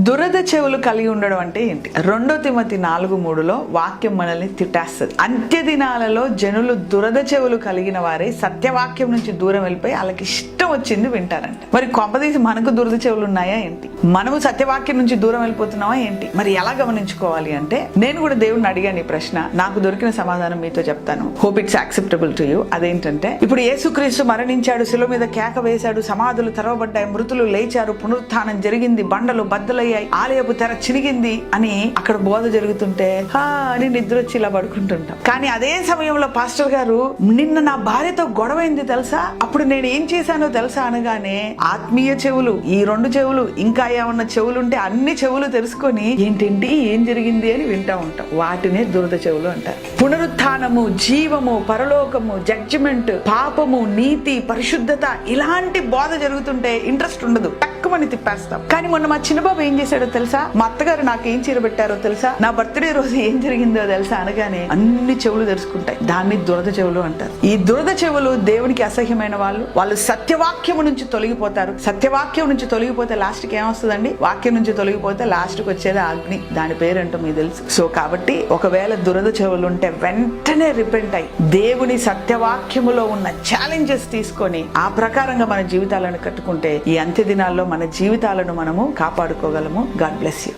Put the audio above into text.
దురద చెవులు కలిగి ఉండడం అంటే ఏంటి? 2 తిమోతి 4:3 వాక్యం మనల్ని తిట్టేస్తుంది. అంత్య దినాలలో జనులు దురద చెవులు కలిగిన వారే సత్యవాక్యం నుంచి దూరం వెళ్ళిపోయి వాళ్ళకి ఇష్టం వచ్చింది వింటారంట. మరి కొంపదీసి మనకు దురద చెవులు ఉన్నాయా ఏంటి? మనము సత్యవాక్యం నుంచి దూరం వెళ్ళిపోతున్నావా ఏంటి? మరి ఎలా గమనించుకోవాలి అంటే, నేను కూడా దేవుడిని అడిగాను ఈ ప్రశ్న. నాకు దొరికిన సమాధానం మీతో చెప్తాను. Hope it's acceptable to you. అదేంటంటే, ఇప్పుడు యేసుక్రీస్తు మరణించాడు, శిలువ మీద కేక వేశాడు, సమాధులు తెరవబడ్డాయి, మృతులు లేచారు, పునరుత్థానం జరిగింది, బండలు బద్దలయ్యాయి, ఆలయపు తెర చినిగింది అని అక్కడ బోధ జరుగుతుంటే అని నిద్ర వచ్చి ఇలా పడుకుంటుంటాం. కానీ అదే సమయంలో పాస్టర్ గారు, నిన్న నా భార్యతో గొడవైంది తెలుసా, అప్పుడు నేను ఏం చేశానో తెలుసా అనగానే ఆత్మీయ చెవులు, ఈ 2 చెవులు, ఇంకా ఏమన్నా చెవులు ఉంటే అన్ని చెవులు తెలుసుకొని ఏంటేంటి ఏం జరిగింది అని వింటా ఉంటాం. వాటినే దురద చెవులు అంటారు. పునరుత్థానము, జీవము, పరలోకము, జడ్జిమెంట్, పాపము, నీతి, పరిశుద్ధత, ఇలాంటి బోధ జరుగుతుంటే ఇంట్రెస్ట్ ఉండదు, తక్కువని తిప్పేస్తాం. కానీ మొన్న మా చిన్నబాబు ఏం చేశాడో తెలుసా, మా అత్తగారు నాకేం చీర పెట్టారో తెలుసా, నా బర్త్డే రోజు ఏం జరిగిందో తెలుసా అనగానే అన్ని చెవులు తెలుసుకుంటాయి. దాన్ని దురద చెవులు అంటారు. ఈ దురద చెవులు దేవునికి అసహ్యమైన వాళ్ళు సత్యవాక్యము నుంచి తొలగిపోతారు. సత్యవాక్యం నుంచి తొలగిపోతే లాస్ట్ కి ఏమొస్తుందండి? వాక్యం నుంచి తొలగిపోతే లాస్ట్ కి వచ్చేది అగ్ని. దాని పేరేంటో మీకు తెలుసు. సో కాబట్టి ఒకవేళ దురద చెవులు ఉంటే వెంటనే రిపెంట్ అయ్యి దేవుని సత్యవాక్యములో ఉన్న ఛాలెంజెస్ తీసుకొని ఆ ప్రకారంగా మన జీవితాలను కట్టుకుంటే ఈ అంత్య దినాల్లో మన జీవితాలను మనము కాపాడుకోగలము. God bless you.